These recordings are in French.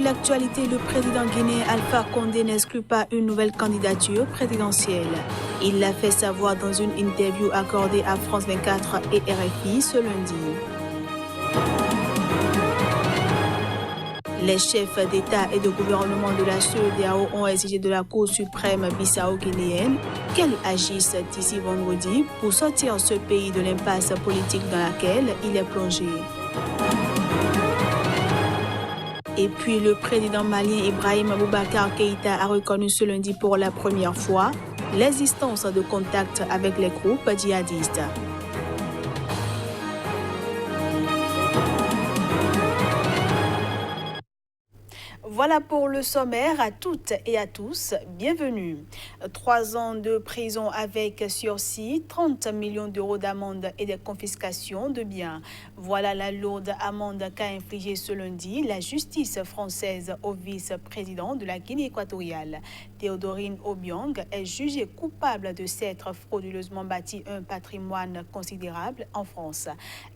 de l'actualité, le président guinéen Alpha Condé n'exclut pas une nouvelle candidature présidentielle. Il l'a fait savoir dans une interview accordée à France 24 et RFI ce lundi. Les chefs d'État et de gouvernement de la CEDEAO ont exigé de la Cour suprême bissau-guinéenne qu'elle agisse d'ici vendredi pour sortir ce pays de l'impasse politique dans laquelle il est plongé. Et puis le président malien Ibrahim Boubacar Keïta a reconnu ce lundi pour la première fois l'existence de contacts avec les groupes djihadistes. Voilà pour le sommaire. À toutes et à tous, bienvenue. 3 ans de prison avec sursis, 30 millions d'euros d'amende et des confiscations de biens. Voilà la lourde amende qu'a infligée ce lundi la justice française au vice-président de la Guinée équatoriale. Théodorine Obiang est jugée coupable de s'être frauduleusement bâti un patrimoine considérable en France.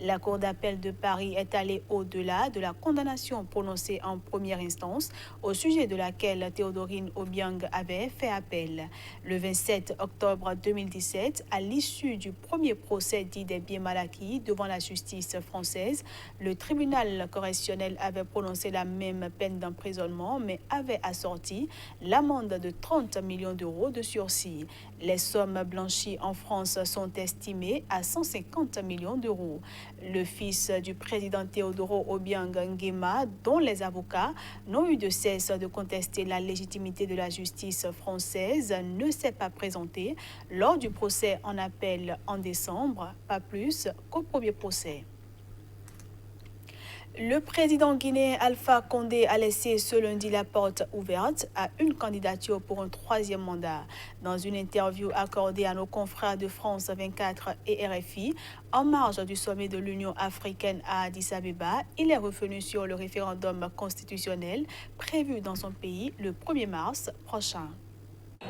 La Cour d'appel de Paris est allée au-delà de la condamnation prononcée en première instance, au sujet de laquelle Théodorine Obiang avait fait appel. Le 27 octobre 2017, à l'issue du premier procès dit des biens mal acquis devant la justice française, le tribunal correctionnel avait prononcé la même peine d'emprisonnement, mais avait assorti l'amende de 30 millions d'euros de sursis. Les sommes blanchies en France sont estimées à 150 millions d'euros. Le fils du président Théodoro Obiang Nguema, dont les avocats n'ont eu de cesse de contester la légitimité de la justice française, ne s'est pas présenté lors du procès en appel en décembre, pas plus qu'au premier procès. Le président guinéen Alpha Condé a laissé ce lundi la porte ouverte à une candidature pour un 3e mandat. Dans une interview accordée à nos confrères de France 24 et RFI, en marge du sommet de l'Union africaine à Addis Abeba, il est revenu sur le référendum constitutionnel prévu dans son pays le 1er mars prochain.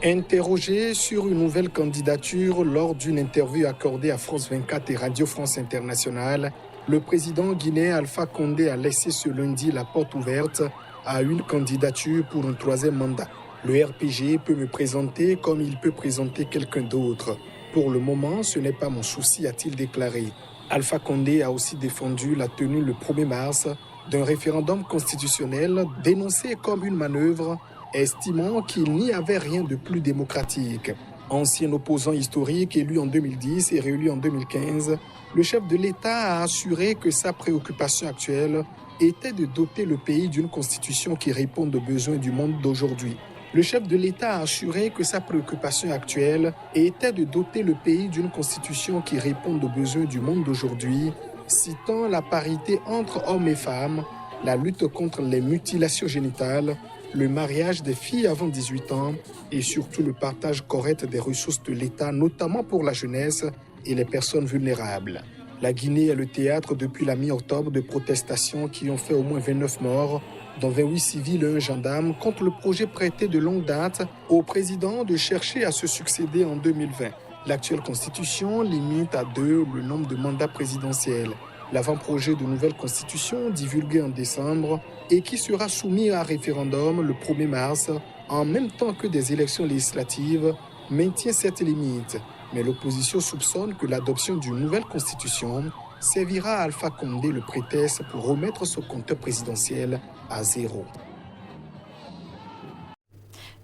Interrogé sur une nouvelle candidature lors d'une interview accordée à France 24 et Radio France Internationale, le président guinéen Alpha Condé a laissé ce lundi la porte ouverte à une candidature pour un 3e mandat. Le RPG peut me présenter comme il peut présenter quelqu'un d'autre. Pour le moment, ce n'est pas mon souci, a-t-il déclaré. Alpha Condé a aussi défendu la tenue le 1er mars d'un référendum constitutionnel dénoncé comme une manœuvre, estimant qu'il n'y avait rien de plus démocratique. Ancien opposant historique élu en 2010 et réélu en 2015, le chef de l'État a assuré que sa préoccupation actuelle était de doter le pays d'une constitution qui réponde aux besoins du monde d'aujourd'hui. Le chef de l'État a assuré que sa préoccupation actuelle était de doter le pays d'une constitution qui réponde aux besoins du monde d'aujourd'hui, citant la parité entre hommes et femmes, la lutte contre les mutilations génitales, le mariage des filles avant 18 ans et surtout le partage correct des ressources de l'État, notamment pour la jeunesse et les personnes vulnérables. La Guinée est le théâtre depuis la mi-octobre de protestations qui ont fait au moins 29 morts, dont 28 civils et un gendarme, contre le projet prêté de longue date au président de chercher à se succéder en 2020. L'actuelle constitution limite à 2 le nombre de mandats présidentiels. L'avant-projet de nouvelle constitution, divulgué en décembre et qui sera soumis à référendum le 1er mars, en même temps que des élections législatives, maintient cette limite. Mais l'opposition soupçonne que l'adoption d'une nouvelle constitution servira à Alpha Condé le prétexte pour remettre son compteur présidentiel à 0.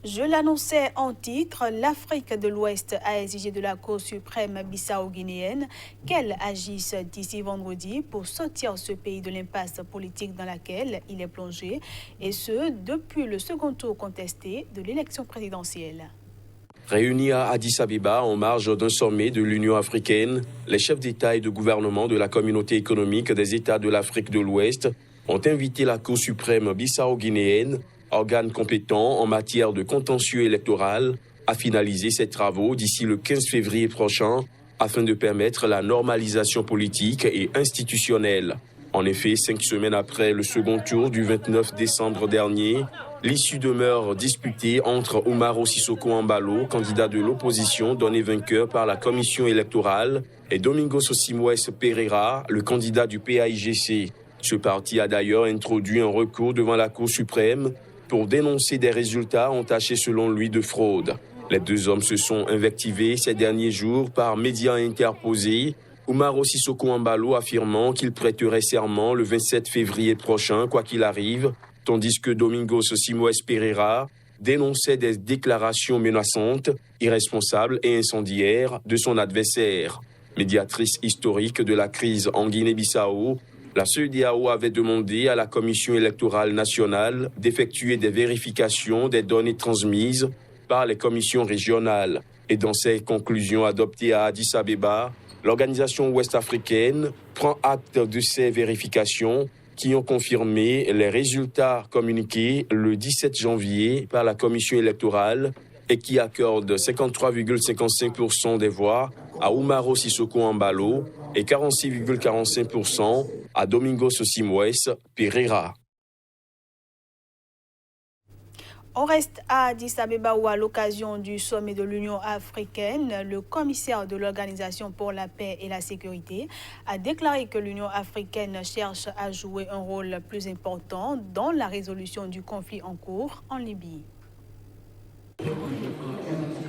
Je l'annonçais en titre, l'Afrique de l'Ouest a exigé de la Cour suprême bissau-guinéenne qu'elle agisse d'ici vendredi pour sortir ce pays de l'impasse politique dans laquelle il est plongé, et ce, depuis le second tour contesté de l'élection présidentielle. Réunis à Addis Abeba en marge d'un sommet de l'Union africaine, les chefs d'État et de gouvernement de la communauté économique des États de l'Afrique de l'Ouest ont invité la Cour suprême bissau-guinéenne, organe compétent en matière de contentieux électoral, à finaliser ses travaux d'ici le 15 février prochain afin de permettre la normalisation politique et institutionnelle. En effet, 5 semaines après le second tour du 29 décembre dernier, l'issue demeure disputée entre Umaro Sissoko Embalo, candidat de l'opposition donné vainqueur par la commission électorale, et Domingos Simões Pereira, le candidat du PAIGC. Ce parti a d'ailleurs introduit un recours devant la Cour suprême pour dénoncer des résultats entachés selon lui de fraude. Les deux hommes se sont invectivés ces derniers jours par médias interposés, Umaro Sissoko Embalo affirmant qu'il prêterait serment le 27 février prochain, quoi qu'il arrive, tandis que Domingos Simoes Pereira dénonçait des déclarations menaçantes, irresponsables et incendiaires de son adversaire. Médiatrice historique de la crise en Guinée-Bissau, la CEDEAO avait demandé à la Commission électorale nationale d'effectuer des vérifications des données transmises par les commissions régionales. Et dans ses conclusions adoptées à Addis Abeba, l'organisation ouest-africaine prend acte de ces vérifications qui ont confirmé les résultats communiqués le 17 janvier par la Commission électorale et qui accordent 53,55% des voix à Umaro Sissoko Embalo et 46,45% à Domingos Simoes Pereira. On reste à Addis Abeba où à l'occasion du sommet de l'Union africaine, le commissaire de l'Organisation pour la paix et la sécurité a déclaré que l'Union africaine cherche à jouer un rôle plus important dans la résolution du conflit en cours en Libye.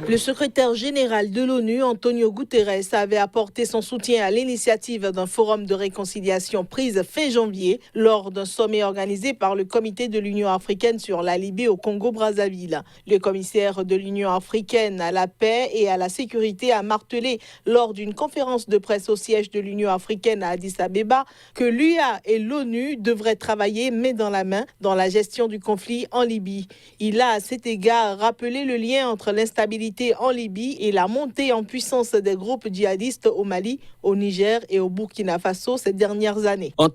Le secrétaire général de l'ONU, Antonio Guterres, avait apporté son soutien à l'initiative d'un forum de réconciliation prise fin janvier lors d'un sommet organisé par le comité de l'Union africaine sur la Libye au Congo-Brazzaville. Le commissaire de l'Union africaine à la paix et à la sécurité a martelé lors d'une conférence de presse au siège de l'Union africaine à Addis Abeba que l'UA et l'ONU devraient travailler main dans la main dans la gestion du conflit en Libye. Il a à cet égard rappelé le lien entre l'instabilité en Libye et la montée en puissance des groupes djihadistes au Mali, au Niger et au Burkina Faso ces dernières années. En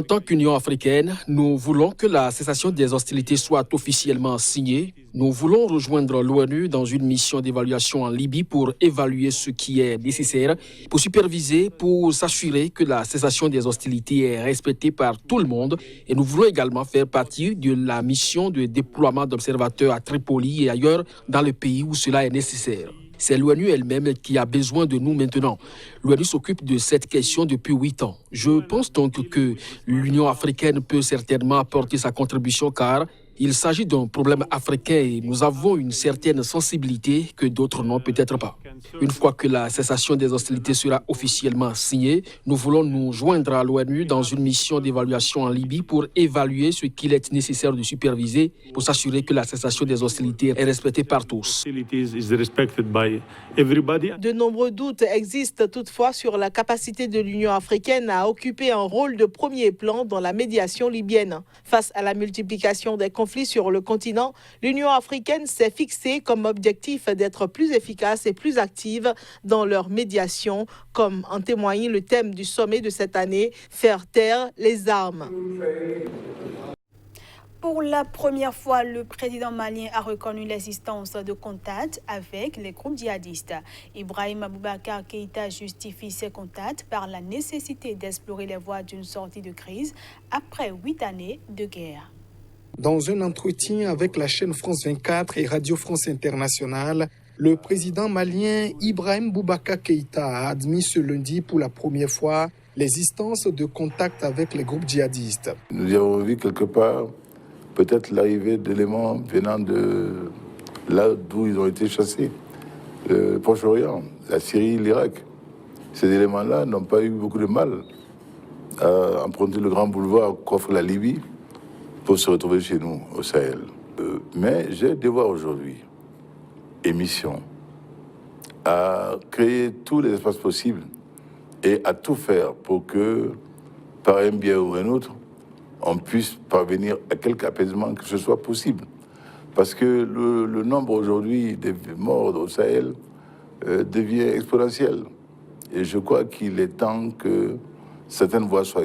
tant qu'Union africaine, nous voulons que la cessation des hostilités soit officiellement signée. Nous voulons rejoindre l'ONU dans une mission d'évaluation en Libye pour évaluer ce qui est nécessaire, pour superviser, pour s'assurer que la cessation des hostilités est respectée par tout le monde. Et nous voulons également faire partie de la mission de déploiement d'observateurs à Tripoli et ailleurs dans le pays où cela est nécessaire. C'est l'ONU elle-même qui a besoin de nous maintenant. L'ONU s'occupe de cette question depuis 8 ans. Je pense donc que l'Union africaine peut certainement apporter sa contribution car il s'agit d'un problème africain et nous avons une certaine sensibilité que d'autres n'ont peut-être pas. Une fois que la cessation des hostilités sera officiellement signée, nous voulons nous joindre à l'ONU dans une mission d'évaluation en Libye pour évaluer ce qu'il est nécessaire de superviser pour s'assurer que la cessation des hostilités est respectée par tous. De nombreux doutes existent toutefois sur la capacité de l'Union africaine à occuper un rôle de premier plan dans la médiation libyenne. Face à la multiplication des conflits sur le continent, l'Union africaine s'est fixée comme objectif d'être plus efficace et plus active dans leur médiation, comme en témoigne le thème du sommet de cette année, faire taire les armes. Pour la première fois, le président malien a reconnu l'existence de contacts avec les groupes djihadistes. Ibrahim Boubacar Keïta justifie ces contacts par la nécessité d'explorer les voies d'une sortie de crise après 8 années de guerre. Dans un entretien avec la chaîne France 24 et Radio France Internationale, le président malien Ibrahim Boubacar Keïta a admis ce lundi pour la première fois l'existence de contacts avec les groupes djihadistes. Nous avons vu quelque part peut-être l'arrivée d'éléments venant de là d'où ils ont été chassés, le Proche-Orient, la Syrie, l'Irak. Ces éléments-là n'ont pas eu beaucoup de mal à emprunter le grand boulevard qu'offre la Libye pour se retrouver chez nous, au Sahel. Mais j'ai devoir aujourd'hui, et mission, à créer tous les espaces possibles et à tout faire pour que, par un biais ou un autre, on puisse parvenir à quelque apaisement que ce soit possible. Parce que le nombre aujourd'hui des morts au Sahel devient exponentiel. Et je crois qu'il est temps que certaines voies soient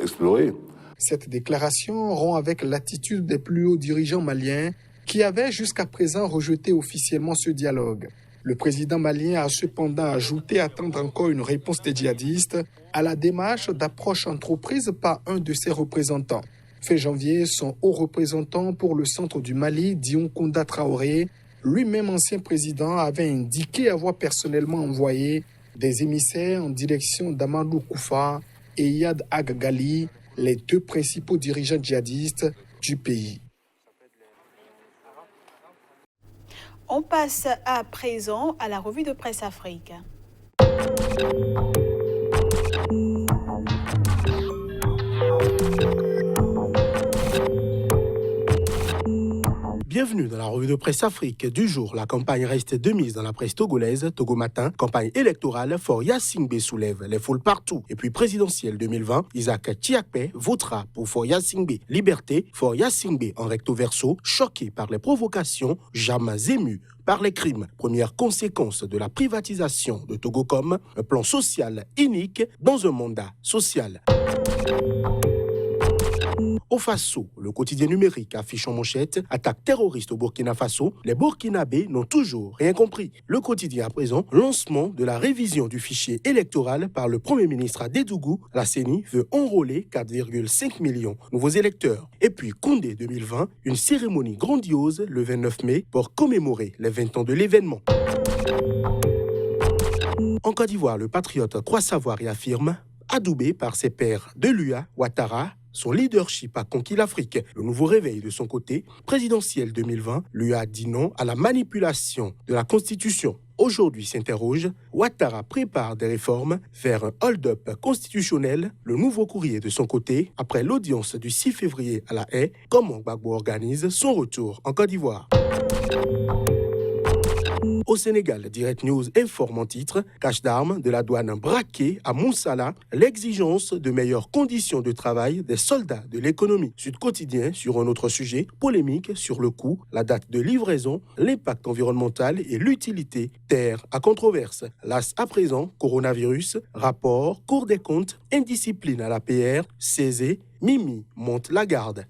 explorées. Cette déclaration rompt avec l'attitude des plus hauts dirigeants maliens qui avaient jusqu'à présent rejeté officiellement ce dialogue. Le président malien a cependant ajouté attendre encore une réponse des djihadistes à la démarche d'approche entreprise par un de ses représentants. Fin janvier, son haut représentant pour le centre du Mali, Dion Kounda Traoré, lui-même ancien président, avait indiqué avoir personnellement envoyé des émissaires en direction d'Amadou Koufa et Iyad Ag-Ghali, les deux principaux dirigeants djihadistes du pays. On passe à présent à la revue de presse Afrique. Bienvenue dans la revue de presse Afrique du jour. La campagne reste de mise dans la presse togolaise. Togo Matin, campagne électorale, Foria Singbe soulève les foules partout. Et puis présidentielle 2020, Isaac Chiakpe votera pour Foria Singbe. Liberté, Foria Singbe en recto verso, choqué par les provocations, jamais ému par les crimes. Première conséquence de la privatisation de Togocom, un plan social unique dans un mandat social. Au Faso, le quotidien numérique affiche en manchette « Attaque terroriste au Burkina Faso ». Les Burkinabés n'ont toujours rien compris. Le quotidien à présent, lancement de la révision du fichier électoral par le Premier ministre Adédougou. La CENI veut enrôler 4,5 millions de nouveaux électeurs. Et puis Condé 2020, une cérémonie grandiose le 29 mai pour commémorer les 20 ans de l'événement. En Côte d'Ivoire, le patriote croit savoir et affirme, adoubé par ses pairs de l'UA, Ouattara, son leadership a conquis l'Afrique. Le nouveau réveil de son côté, présidentiel 2020, lui a dit non à la manipulation de la Constitution. Aujourd'hui s'interroge, Ouattara prépare des réformes vers un hold-up constitutionnel. Le nouveau courrier de son côté, après l'audience du 6 février à La Haye, comment Gbagbo organise son retour en Côte d'Ivoire. Au Sénégal, Direct News informe en titre « Cache d'armes de la douane braquée à Moussala, l'exigence de meilleures conditions de travail des soldats de l'économie ». Sud Quotidien sur un autre sujet, polémique sur le coût, la date de livraison, l'impact environnemental et l'utilité, terre à controverse. Las à présent, coronavirus, rapport, Cour des comptes, indiscipline à la PR, Césé, Mimi monte la garde.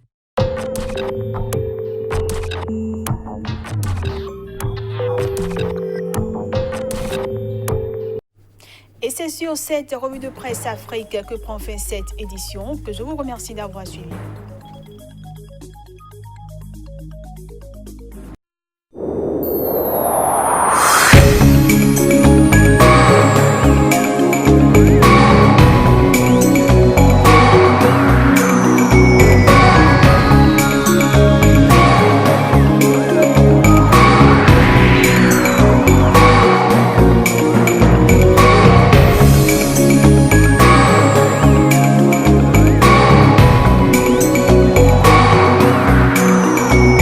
Et c'est sur cette revue de presse Afrique que prend fin cette édition que je vous remercie d'avoir suivi.